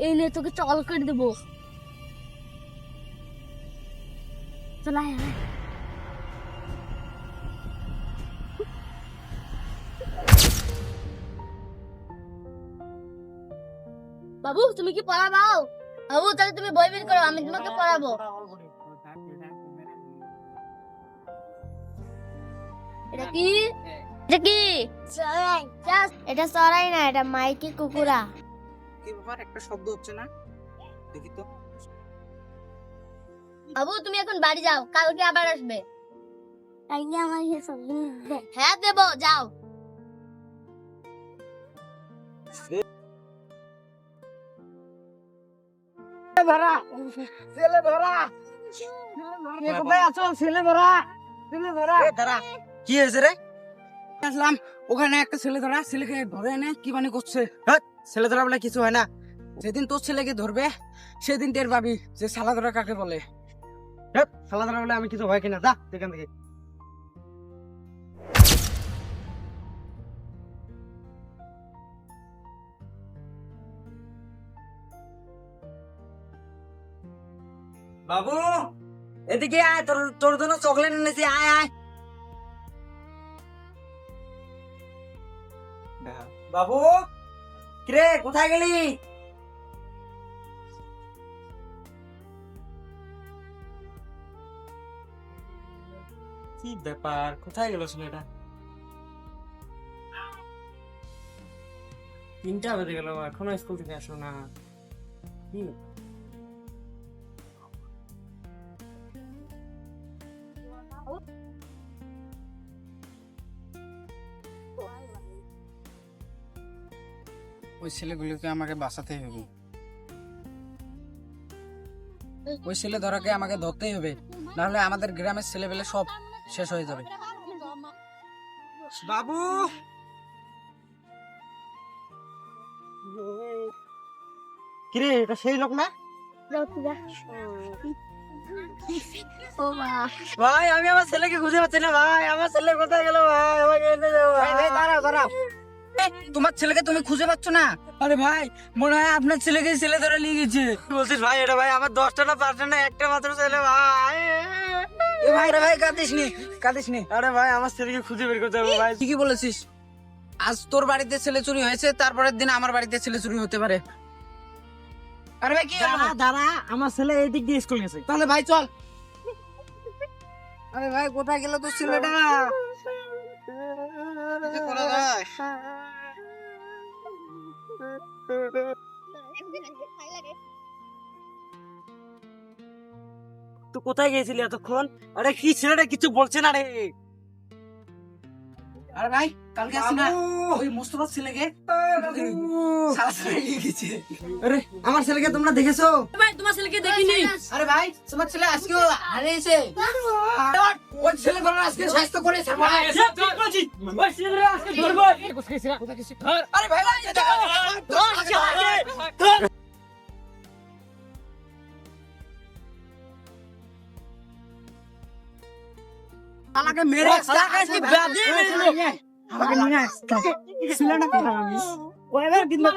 এই নিয়ে তোকে চল করে দেবো। চল আয় আয়। বাবু তুমি কি পড়াবাও? বাবু তাহলে তুমি বই বের করো, আমি তোমাকে পড়াবো। এটা কি? এটা কি? সরাই। এটা সরাই না, এটা মাইকি কুকুরা। কি ব্যাপার, একটা শব্দ হচ্ছে না? দেখি তো। বাবু তুমি এখন বাড়ি যাও, কালকে আবার আসবে। কালকে আমার হ্যাঁ দেবো, যাও। ধরা ছেলে ধরা, কোথায় আছো? ছেলে ধরা, ছেলে ধরা। কি হয়েছে রে? আসলাম, ওখানে একটা ছেলে ধরা, ছেলেকে ধরে এনে কি মানে করছে। ছেলে ধরা বলে কিছু হয় না, যেদিন তোর ছেলেকে ধরবে সেদিন টের পাবি যে শালা ধরা কাকে বলে। শালা ধরা বলে আমি কিছু হয় কিনা, যা এখান থেকে। বাবু এদিকে আয়, তোর তোর জন্য চকলেট এনেছি, আয় আয়। বাবু কিরে, কোথায় গেলি? কি ব্যাপার, কোথায় গেল ছেলেটা? 3টা বেজে গেল, এখনো স্কুল থেকে আসলো না। কি ওই ছেলেগুলোকে আমাকে বাঁচাতে হবে, ওই ছেলে ধরাকে আমাকে ধরতেই হবে, নাহলে আমাদের গ্রামের ছেলেপেলে সব শেষ হয়ে যাবে। বাবু কিরে, এটা সেই লোক না? ভাই আমি আমার ছেলেকে খুঁজে পাচ্ছি না ভাই, আমার ছেলে কোথায় গেল ভাই, আমাকে এনে দাও ভাই। দাঁড়াও দাঁড়াও, তোমার ছেলেকে তুমি খুঁজে পাচ্ছ না? আরে ভাই মনে হয় আপনার ছেলেকে ছেলে ধরে নিয়ে গেছে। বলছিস ভাই, এটা ভাই আমার 10টা না 5টা না একটা মাত্র ছেলে ভাই। এ ভাই রে ভাই, কাঁদিস নি কাঁদিস নি। আরে ভাই আমার ছেলেকে খুঁজে বের করতে হবে ভাই। ঠিকই বলেছিস, আজ তোর বাড়িতে ছেলে চুরি হয়েছে, তারপরের দিন আমার বাড়িতে ছেলে চুরি হতে পারে। আরে ভাই কি দাঁড়া, আমার ছেলে এই দিক দিয়ে স্কুল গেছে, তাহলে ভাই চল। আরে ভাই কোথায় গেল তোর ছেলেটা? তুই কোথায় গেছিলি এতক্ষণ? আরে কি ছেলেটা কিছু বলছে না রে। আরে ভাই কালকে আসি না ওই মোস্তফার ছেলেকে আরে আমার ছেলেকে তোমরা দেখেছো? ভাই তোমার ছেলেকে দেখিনি। আরে ভাই তোমার ছেলে আজকেও হারিয়েছে, ওই ছেলে ধরে আজকে স্বাস্থ্য করেছে ভাই। ওই ছেলে আজকে ধরবো। আরে ভাই আমাকে মেরে আমাকে নিয়ে আসতে ছেলেটা কোথায়? আমি ওইবার কিন্তু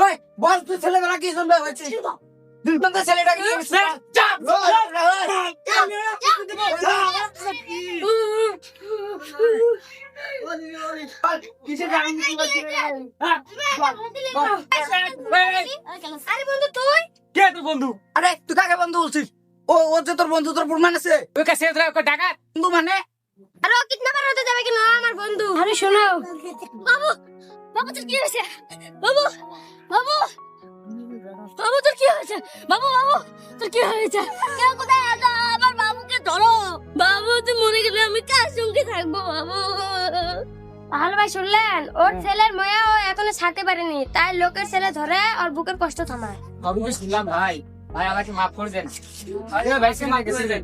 ওই বল তুই ছেলেবেলা কি শুনবে হচ্ছে? তুই তো ছেলেটাকে নিয়ে আসছিস। আরে বন্ধু তুই কে তোর বন্ধু? আরে তুই কাকে বন্ধু বলছিস? ও ও যে তোর বন্ধু, তোর প্রমাণ আছে? ওই কাছে ডাকাত বন্ধু মানে? আরে ও কিডন্যাপার হতে যাবে কেন? আমার বন্ধু। আরে শোনো বাবু, বাবু তোর কি হয়েছে? বাবু বাবু বাবু তোর কি হয়েছে? বাবু বাবু তোর কি হয়েছে? কেউ কোথায় আছো? আমার বাবুকে ধরো। বাবু তুই মরে গেলে আমি কার সঙ্গে থাকবো বাবু? তাহলে ভাই শুনলেন, ওর ছেলের মায়া ও এখনো ছাড়তে পারেনি, তাই লোকের ছেলে ধরে ওর বুকের কষ্ট থামায়। আমি তো শুনলাম ভাই, ভাই আমাকে মাফ করে দেন। আরে ভাই সে মার গেছে দেন।